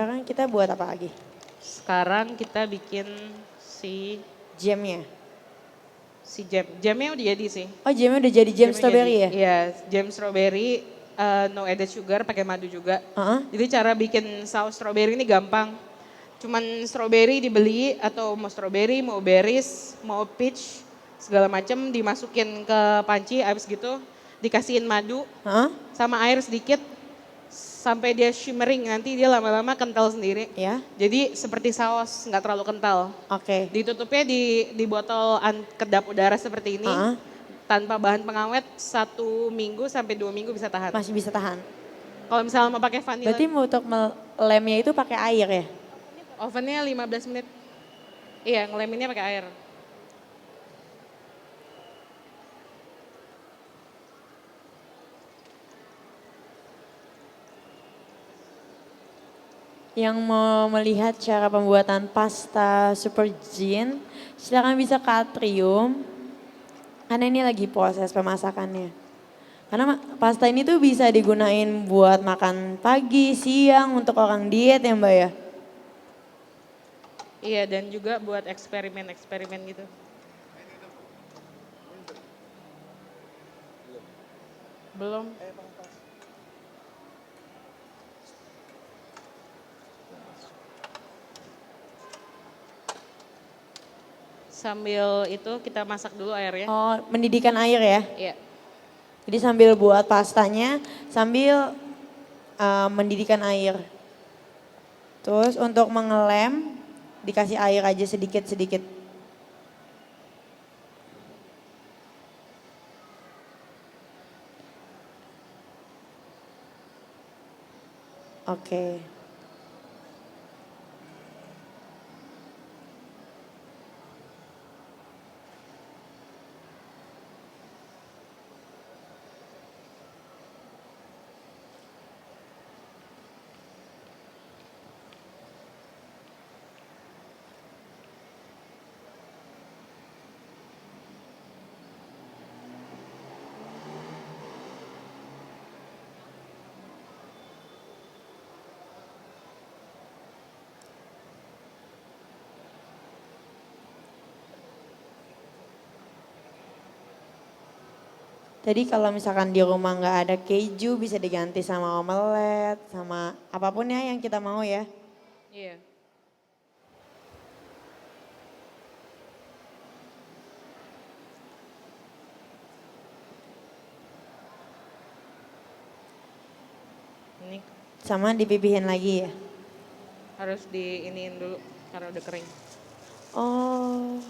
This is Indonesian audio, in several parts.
sekarang kita buat apa lagi? Sekarang kita bikin Jamnya. si jam. Jamnya udah jadi sih. Oh jamnya udah jadi jam Jamnya strawberry jadi. ya? Iya, jam strawberry, no added sugar, pakai madu juga. Heeh. Jadi cara bikin saus strawberry ini gampang. Cuman strawberry dibeli atau mau strawberry, mau berries, mau peach, segala macam dimasukin ke panci, abis gitu dikasihin madu Heeh. sama air sedikit sampai dia shimmering, nanti dia lama-lama kental sendiri. Ya. Jadi seperti saus, nggak terlalu kental. Oke. Ditutupnya di botol kedap udara seperti ini, Heeh. tanpa bahan pengawet 1 minggu sampai 2 minggu bisa tahan. Masih bisa tahan. Kalau misalnya mau pakai vanilla, Berarti untuk lemnya itu pakai air ya? ovennya 15 menit. Iya, ngeleminnya pakai air. Yang mau melihat cara pembuatan pasta super gin, silakan bisa ke Atrium. Karena ini lagi proses pemasakannya. Karena pasta ini tuh bisa digunain buat makan pagi, siang, untuk orang diet ya Mbak ya. Iya, dan juga buat eksperimen-eksperimen gitu. Belum. Sambil itu kita masak dulu airnya. Oh, mendidihkan air ya. Iya. Jadi sambil buat pastanya, sambil mendidihkan air. Terus untuk mengelem, dikasih air aja sedikit-sedikit. Oke. Jadi kalau misalkan di rumah nggak ada keju bisa diganti sama omelet, sama apapun ya yang kita mau ya. Iya. Ini Sama dipipihin lagi ya. harus diiniin dulu karena udah kering. Oh,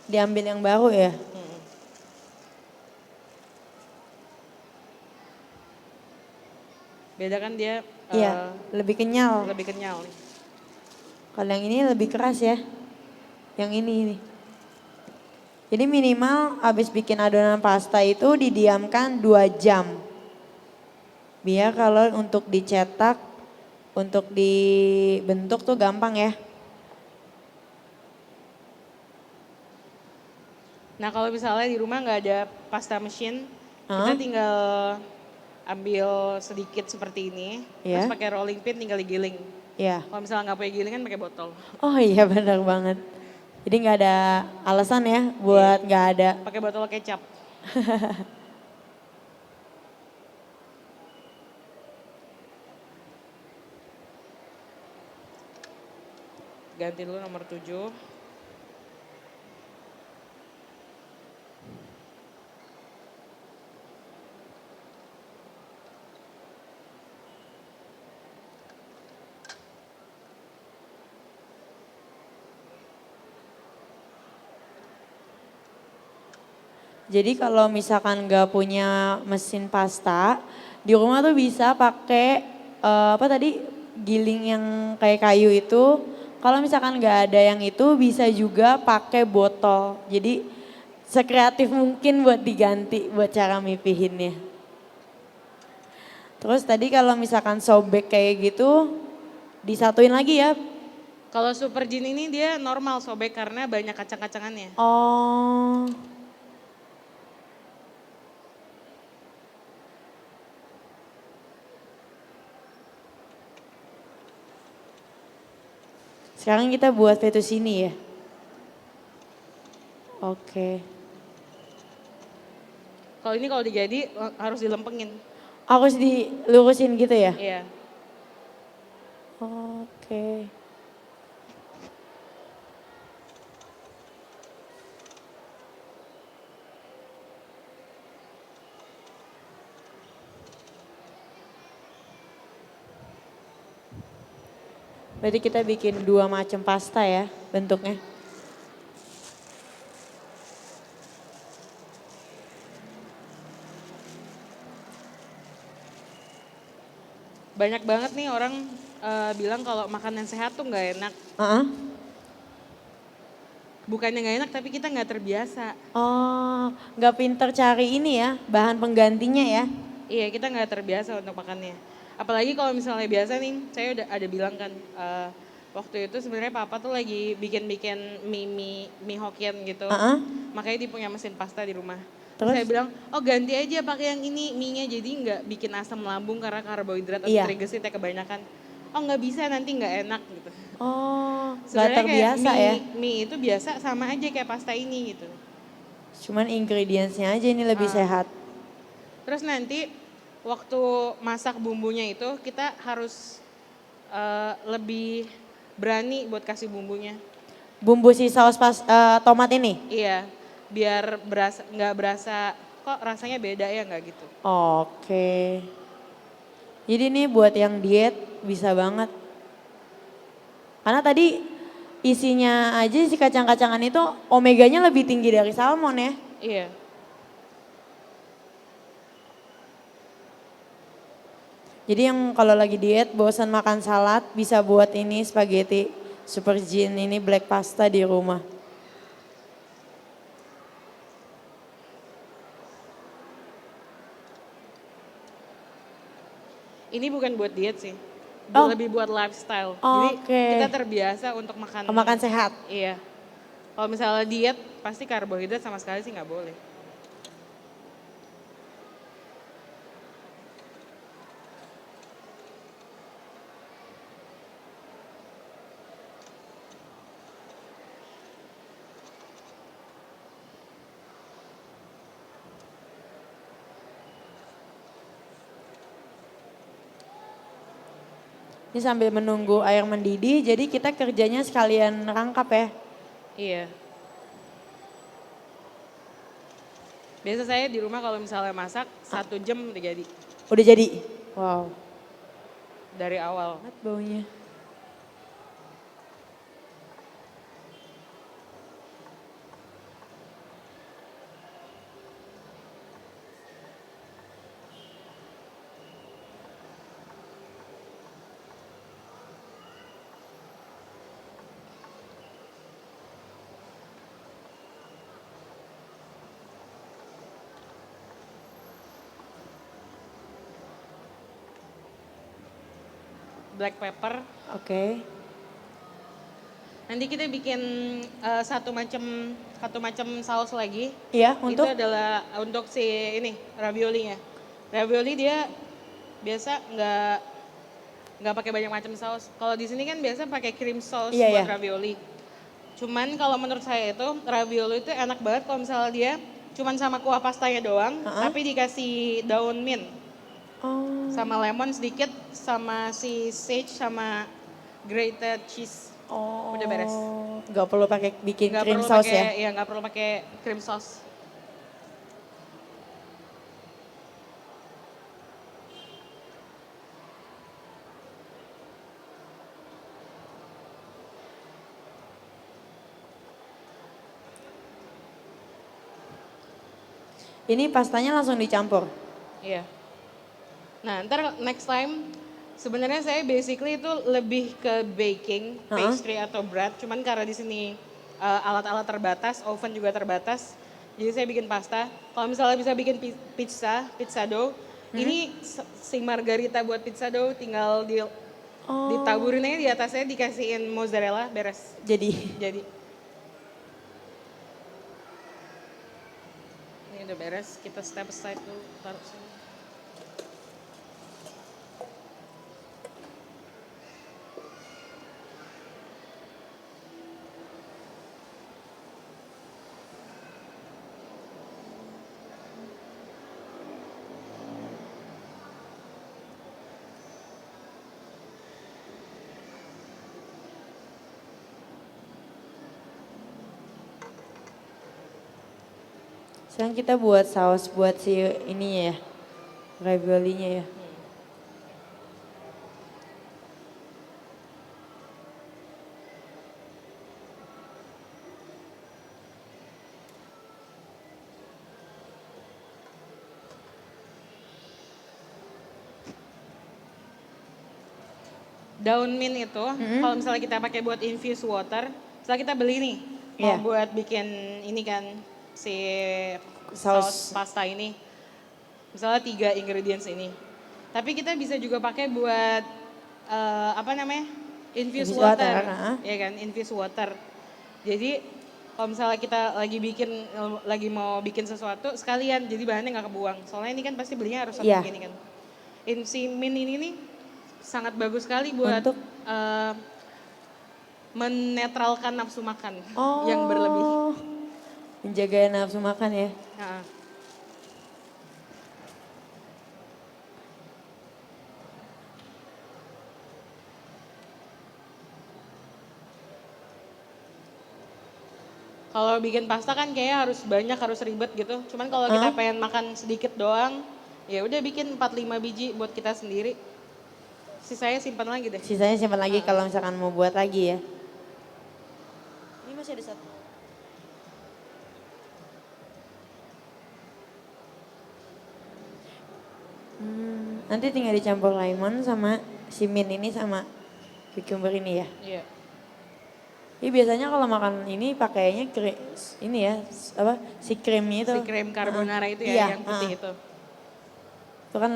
diambil yang baru ya. Beda kan dia Iya, lebih kenyal. lebih kenyal nih. Kalau yang ini lebih keras ya. Yang ini nih. Jadi minimal habis bikin adonan pasta itu didiamkan 2 jam. Biar kalau untuk dicetak, untuk dibentuk tuh gampang ya. Nah kalau misalnya di rumah nggak ada pasta machine, kita Hah? tinggal ambil sedikit seperti ini, terus Iya. pakai rolling pin tinggal digiling. Iya. Kalau misalnya nggak pakai gilingan pakai botol. Oh iya benar banget. Jadi nggak ada alasan ya buat nggak ada. Pakai botol kecap. Ganti dulu nomor 7. Jadi kalau misalkan nggak punya mesin pasta, di rumah tuh bisa pakai apa tadi giling yang kayak kayu itu. Kalau misalkan nggak ada yang itu bisa juga pakai botol. Jadi sekreatif mungkin buat diganti buat cara mipihinnya. Terus tadi kalau misalkan sobek kayak gitu disatuin lagi ya. Kalau super gin ini dia normal sobek karena banyak kacang-kacangannya. Oh. Sekarang kita buat fettuccine ya. Oke. Kalau ini kalau dijadi harus dilempengin. Harus dilurusin gitu ya? Iya. Oke. Berarti kita bikin 2 macam pasta ya bentuknya. Banyak banget nih orang bilang kalau makanan sehat tuh nggak enak. Heeh. Bukannya nggak enak tapi kita nggak terbiasa. Oh, nggak pinter cari ini ya, bahan penggantinya ya. Iya, kita nggak terbiasa untuk makannya. Apalagi kalau misalnya biasa nih, saya udah ada bilang kan, waktu itu sebenarnya papa tuh lagi bikin-bikin mie Hokkien gitu. Heeh. Makanya dia punya mesin pasta di rumah. Terus Terus? saya bilang, oh ganti aja pakai yang ini mie-nya jadi nggak bikin asam lambung karena karbohidrat atau Iya. trigliseridnya kebanyakan. Oh nggak bisa nanti nggak enak gitu. Oh, nggak Sebenarnya kayak terbiasa ya. mie itu biasa sama aja kayak pasta ini gitu. Cuman ingredientsnya aja ini lebih Ah. sehat. Terus nanti waktu masak bumbunya itu kita harus lebih berani buat kasih bumbunya. Bumbu si tomat ini. Iya, biar nggak berasa kok rasanya beda ya nggak gitu. Oke. Jadi ini buat yang diet bisa banget. Karena tadi isinya aja si kacang-kacangan itu omeganya lebih tinggi dari salmon ya. Iya, Jadi yang kalau lagi diet bosan makan salad bisa buat ini spaghetti super gin ini black pasta di rumah. ini bukan buat diet sih, Oh. lebih buat lifestyle. Jadi Oke. kita terbiasa untuk makan. Makan sehat. Iya, kalau misalnya diet pasti karbohidrat sama sekali sih nggak boleh. Ini sambil menunggu air mendidih jadi kita kerjanya sekalian rangkap ya. Iya. Biasa saya di rumah kalau misalnya masak 1 jam udah jadi Udah jadi. Wow. dari awal. Banget baunya. Black pepper. Oke. Nanti kita bikin satu macam saus lagi. Iya, Itu untuk adalah untuk si ini raviolinya. Ravioli dia biasa nggak pakai banyak macam saus. Kalau di sini kan biasa pakai cream sauce Iya, buat iya. ravioli. Cuman kalau menurut saya itu ravioli itu enak banget kalau misalnya dia cuman sama kuah pastanya doang, Ha-ha. tapi dikasih daun mint Oh. sama lemon sedikit, sama si sage sama grated cheese. Oh. Udah beres. Gak perlu pakai bikin Nggak cream perlu sauce pakai, ya. ya nggak perlu pakai cream sauce. Ini pastanya langsung dicampur. Iya. Nah, ntar next time sebenarnya saya basically itu lebih ke baking, Ha-ha. pastry atau bread. Cuman karena di sini alat-alat terbatas, oven juga terbatas. Jadi saya bikin pasta. Kalau misalnya bisa bikin pizza dough. Ini si margarita buat pizza dough tinggal Oh. ditaburin aja di atasnya dikasihin mozzarella, beres. Jadi. Jadi ini udah beres, kita step aside dulu, taruh sini. Sekarang kita buat saus buat si ininya ya, raviolinya ya. Daun mint itu kalau misalnya kita pakai buat infuse water, misalnya kita beli nih mau Iya. buat bikin ini kan si saus Saus. pasta ini, misalnya 3 ingredients ini. Tapi kita bisa juga pakai buat apa namanya infuse Infuse water, water, ah. ya kan infuse water. Jadi kalau misalnya kita lagi mau bikin sesuatu sekalian, jadi bahannya nggak kebuang. Soalnya ini kan pasti belinya harus satu Iya. gini kan. Si mint ini nih sangat bagus sekali buat Untuk menetralkan nafsu makan oh, yang berlebih. menjaga nafsu makan ya. Nah, kalau bikin pasta kan kayak harus banyak, harus ribet gitu. Cuman kalau kita pengen makan sedikit doang, ya udah bikin 4-5 biji buat kita sendiri. Sisanya simpan lagi deh. Sisanya simpan lagi kalau misalkan mau buat lagi ya. Ini masih ada satu. Nanti tinggal dicampur lemon sama si mint ini sama cucumber ini ya. Iya. Ini biasanya kalau makan ini pakainya ini ya, apa si krimnya itu. Si krim carbonara itu ya, Iya, yang putih itu. Itu kan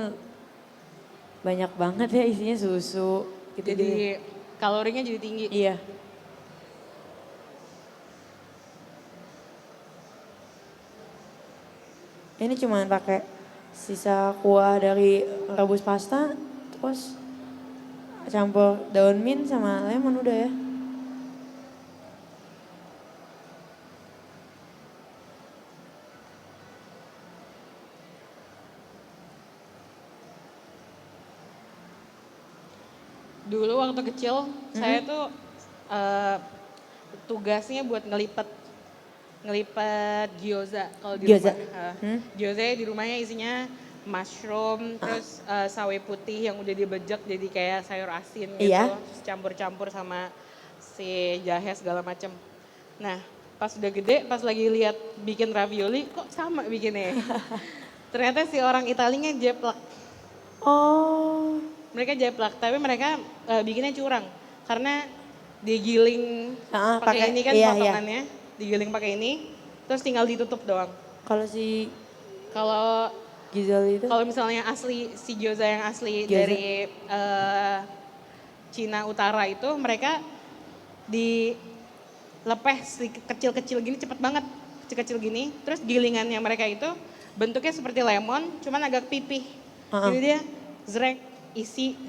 banyak banget ya isinya susu. Gitu Jadi kalorinya jadi tinggi. iya. Ini cuma pakai sisa kuah dari rebus pasta, terus campur daun mint sama lemon udah ya. Dulu waktu kecil saya tuh tugasnya buat ngelipet gyoza kalau di Gyoza. rumah. Gyoza di rumahnya isinya mushroom, terus sawi putih yang udah dibejek jadi kayak sayur asin gitu, Iya. terus campur-campur sama si jahe segala macem. Nah, pas udah gede, pas lagi lihat bikin ravioli, kok sama bikinnya. Ternyata si orang Italinya jeplak. Oh, Mereka jeplak, tapi mereka bikinnya curang. Karena digiling pakai pakai ini kan iya, potongannya, digiling pakai ini, terus tinggal ditutup doang. kalau si Kalau Gizal itu kalau misalnya asli si gyoza yang asli Gyoza. dari Cina Utara itu mereka dilepeh kecil-kecil gini cepet banget, kecil-kecil gini. Terus gilingannya mereka itu bentuknya seperti lemon, cuman agak pipih. Jadi dia zrek isi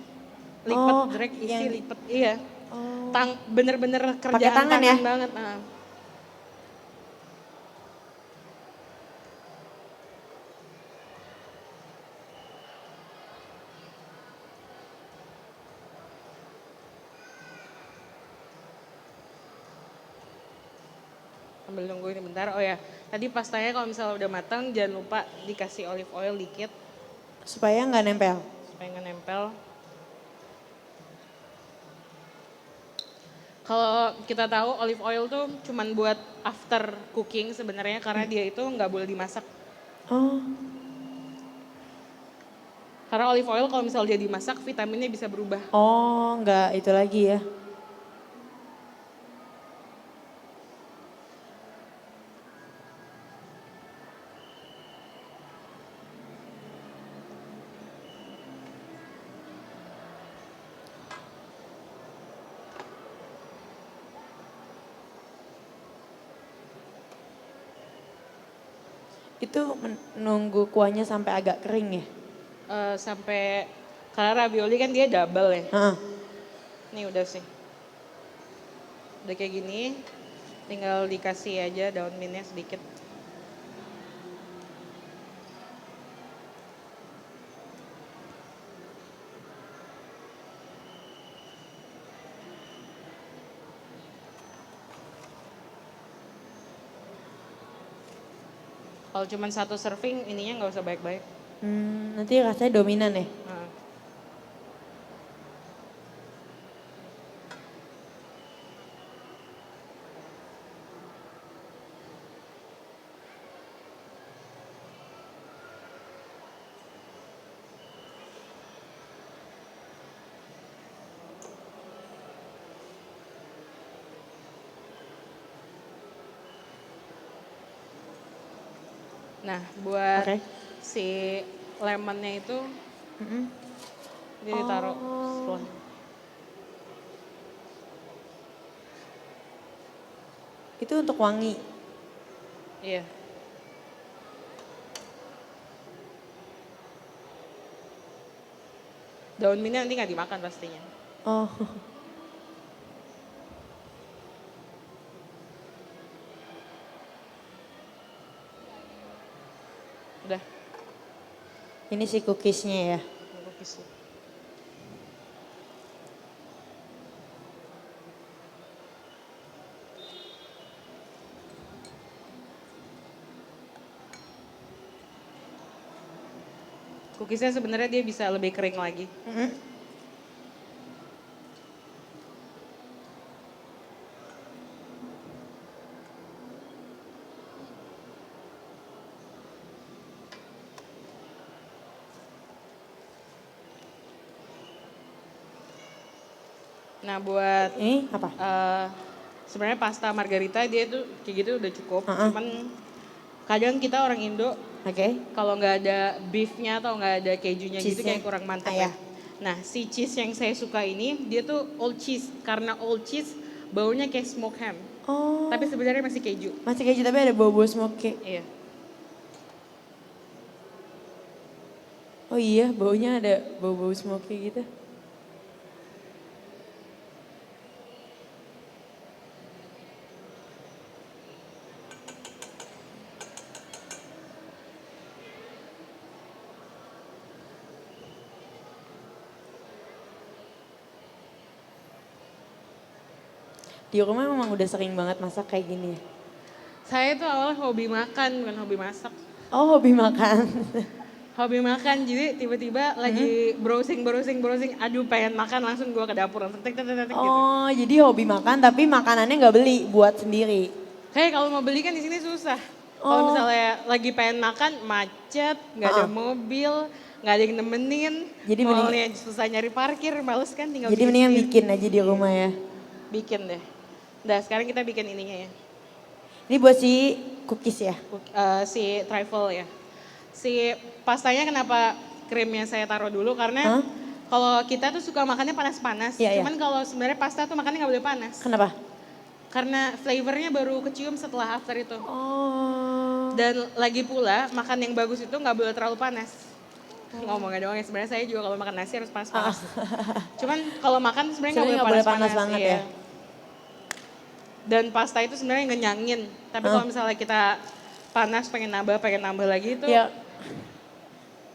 lipet, Oh, zrek isi yang lipet, iya. oh. Bener-bener kerjaan tangan ya? banget. Sambil nunggu ini bentar. Oh ya, tadi pastanya kalau misalnya udah matang jangan lupa dikasih olive oil dikit Supaya nggak nempel. supaya nggak nempel. Kalau kita tahu olive oil tuh cuman buat after cooking sebenarnya karena dia itu nggak boleh dimasak. Oh, Karena olive oil kalau misalnya dia dimasak vitaminnya bisa berubah. oh nggak itu lagi ya. Itu menunggu kuahnya sampai agak kering ya. Sampai karena ravioli kan dia double ya. Heeh. Nih udah sih. Udah kayak gini, tinggal dikasih aja daun mintnya sedikit. Kalau cuma satu serving ininya nggak usah baik-baik. Nanti rasanya dominan ya? Nah, nah buat Oke. si lemonnya itu Mm-mm. dia ditaruh Oh. setelah. Itu untuk wangi. Iya. Daun mintnya nanti nggak dimakan pastinya. Oh. Udah, Ini si cookiesnya ya. cookies. Cookiesnya sebenarnya dia bisa lebih kering lagi. Mm-mm. Nah buat Ini apa? sebenarnya pasta margarita dia tuh kayak gitu udah cukup. Uh-uh. Cuman kadang kita orang Indo Oke. kalau nggak ada beefnya atau nggak ada kejunya gitu Cheese-nya. kayak kurang mantap Ah, ya. ya. Nah si cheese yang saya suka ini dia tuh old cheese. Karena old cheese baunya kayak smoke ham. Oh. Tapi sebenarnya masih keju. Masih keju tapi ada bau-bau smoky. Iya. Oh iya, baunya ada bau-bau smoky gitu. Di rumah memang udah sering banget masak kayak gini ya? Saya tuh awalnya hobi makan bukan hobi masak. Oh, hobi makan. Hobi makan jadi tiba-tiba lagi browsing, aduh pengen makan langsung gua ke dapur langsung tek tek tek tek gitu. Oh, jadi hobi makan tapi makanannya nggak beli, buat sendiri. Kayak kalau mau beli kan di sini susah. Kalau Oh. misalnya lagi pengen makan macet, nggak ada mobil, nggak ada yang nemenin, Jadi mending- mallnya susah nyari parkir, males kan tinggal Jadi bikin mendingan sendiri. bikin aja di rumah ya. Bikin deh. Nah sekarang kita bikin ininya ya, Ini buat si cookies ya? si trifle ya. Si pastanya kenapa krimnya saya taruh dulu karena Hah? kalau kita tuh suka makannya panas-panas. Iya, iya. Cuman kalau sebenarnya pasta tuh makannya nggak boleh panas. Kenapa? Karena flavornya baru kecium setelah after itu. Oh. Dan lagi pula makan yang bagus itu nggak boleh terlalu panas. Ngomongnya doang ya sebenarnya saya juga kalau makan nasi harus panas-panas. Cuman kalau makan sebenarnya Sebenarnya nggak nggak boleh boleh panas panas-panas banget iya. ya? Dan pasta itu sebenarnya ngenyangin. Tapi kalau misalnya kita panas pengen nambah lagi itu Ya,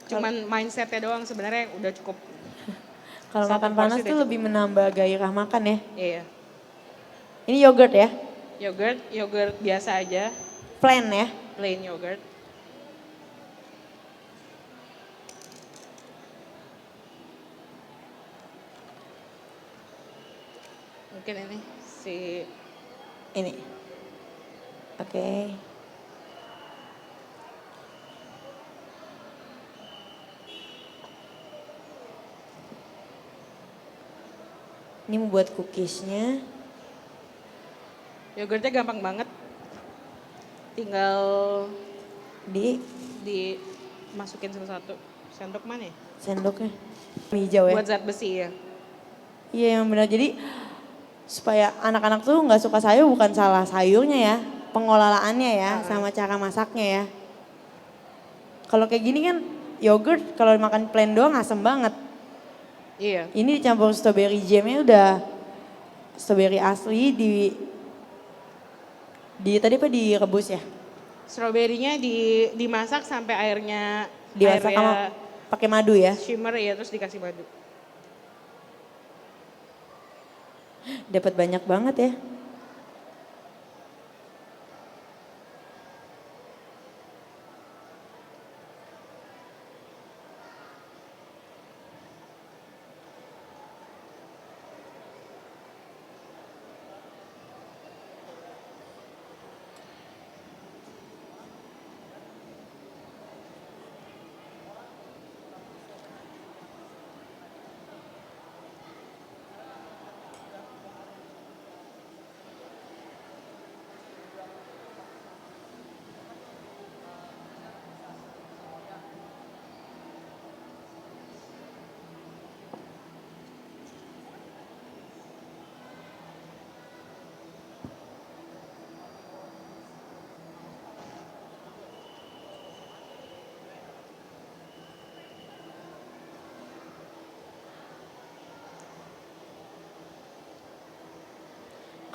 cuman mindsetnya doang sebenarnya udah cukup. kalau Satu makan porsi panas udah tuh cukup. lebih menambah gairah makan ya. Iya. Ini yogurt ya? Yogurt biasa aja, Plain ya? plain yogurt. Mungkin ini si Ini. Oke. Ini membuat cookiesnya. yogurtnya gampang banget. Tinggal Di dimasukin satu-satu. Sendok mana ya? sendoknya. Hijau ya? Buat zat besi ya. Iya yang benar. Jadi supaya anak-anak tuh nggak suka sayur bukan salah sayurnya ya. Pengelolaannya ya sama cara masaknya ya. Kalau kayak gini kan yogurt kalau makan plain doang asem banget. Iya. Ini dicampur strawberry jamnya udah strawberry asli di tadi apa direbus ya? Strawberry-nya dimasak sampai airnya Dimasak sama pakai madu ya. shimmer ya terus dikasih madu. Dapat banyak banget ya.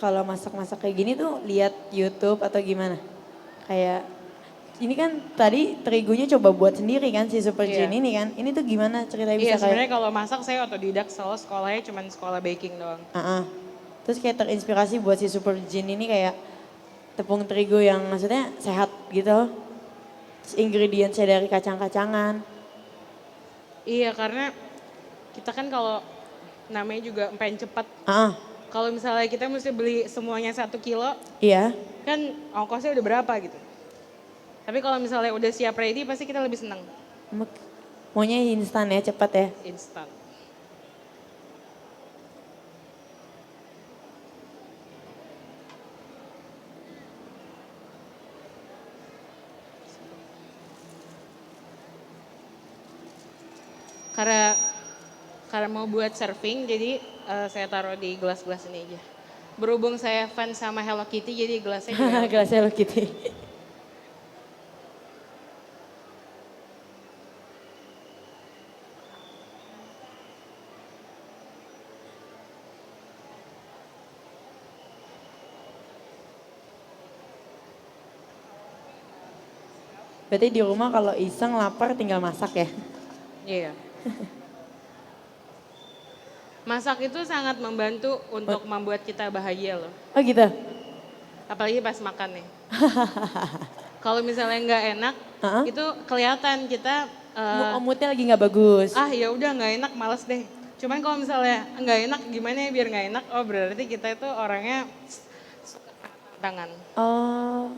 kalau masak-masak kayak gini tuh lihat YouTube atau gimana? Kayak ini kan tadi terigunya coba buat sendiri kan si Super Iya. Junior ini kan. Ini tuh gimana ceritanya Iya bisa kayak sebenarnya kalau masak saya otodidak, soalnya sekolahnya cuma sekolah baking doang. ah. Terus kayak terinspirasi buat si Super Junior ini kayak tepung terigu yang maksudnya sehat gitu. Terus ingredientsnya dari kacang-kacangan. Iya karena kita kan kalau namanya juga pengen cepat. Ah, Kalau misalnya kita mesti beli semuanya 1 kilo, iya. kan ongkosnya udah berapa gitu. Tapi kalau misalnya udah siap ready pasti kita lebih seneng. Maunya instan ya, cepat ya. Instan. Karena karena mau buat serving jadi saya taruh di gelas-gelas ini aja. Berhubung saya fans sama Hello Kitty jadi gelasnya juga Hello Kitty. Gelasnya Hello Kitty. Berarti di rumah kalau iseng lapar tinggal masak ya? Iya. Masak itu sangat membantu untuk membuat kita bahagia loh. Oh gitu? Apalagi pas makan nih. Kalau misalnya nggak enak, Heeh. itu kelihatan kita Moodnya lagi nggak bagus. ya udah nggak enak, males deh. Cuman kalau misalnya nggak enak, gimana ya biar nggak enak? Oh berarti kita itu orangnya suka tantangan. Oh,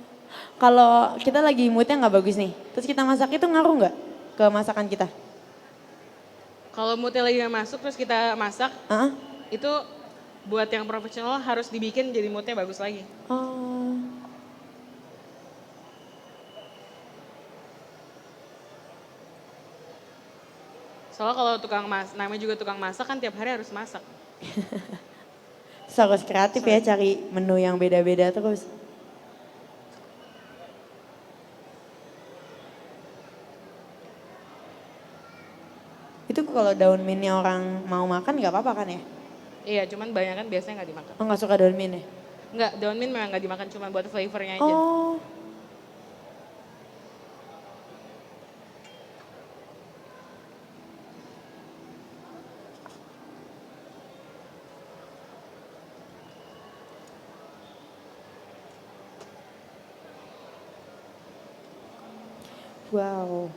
kalau kita lagi moodnya nggak bagus nih, terus kita masak itu ngaruh nggak ke masakan kita? Kalau moodnya lagi nggak masuk terus kita masak, Heeh. itu buat yang profesional harus dibikin jadi moodnya bagus lagi. Oh, Soalnya kalau namanya juga tukang masak kan tiap hari harus masak. terus harus kreatif ya cari menu yang beda-beda terus. Itu kalau daun mintnya orang mau makan nggak apa-apa kan ya? Iya, cuman banyak kan biasanya nggak dimakan. Oh nggak suka daun mint ya? Nggak, daun mint memang nggak dimakan, cuma buat flavornya aja. Oh, wow.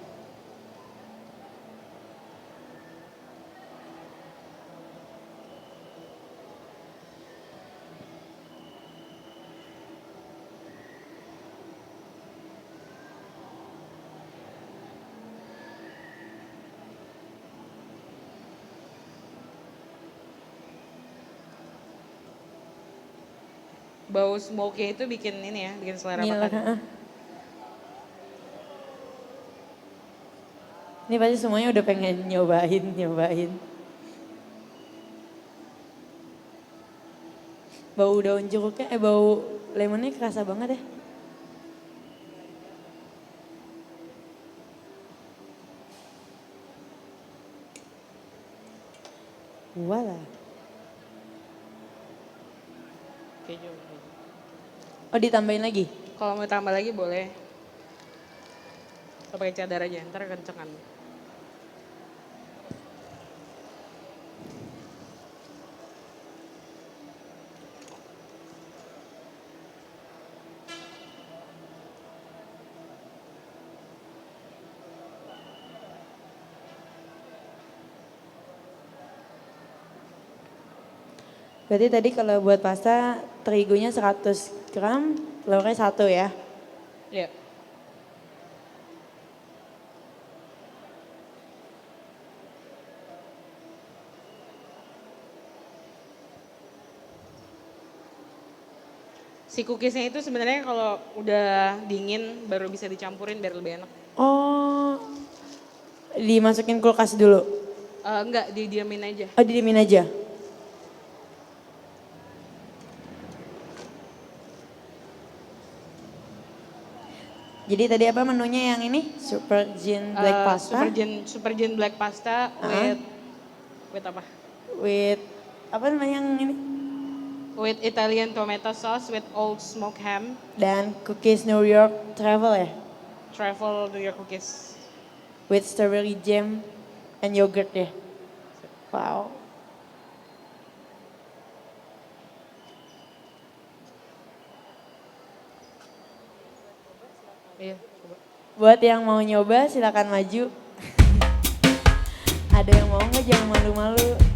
Bau smoke itu bikin ini ya, bikin selera Ngiler, makan. heeh. Ini pasti semuanya udah pengen nyobain. Bau daun jeruknya, bau lemonnya kerasa banget ya. Walah. Keju. Oh ditambahin lagi? Kalau mau tambah lagi boleh. Atau pakai cadar aja, ntar kencengan. Berarti tadi kalau buat pasta terigunya 100 gram, telurnya 1 ya? Iya. Si cookiesnya itu sebenarnya kalau udah dingin baru bisa dicampurin biar lebih enak. Oh, dimasukin kulkas dulu? Enggak, didiamin aja. Oh didiemin aja? Jadi tadi apa menunya yang ini? Super Gin Black Pasta? Super Gin Black Pasta with apa? With, apa namanya yang ini? with Italian tomato sauce with old smoked ham, Dan cookies New York travel ya, truffle New York cookies. with strawberry jam and yogurt ya. Wow. Iya, coba. Buat yang mau nyoba silakan maju. Ada yang mau nggak, jangan malu-malu.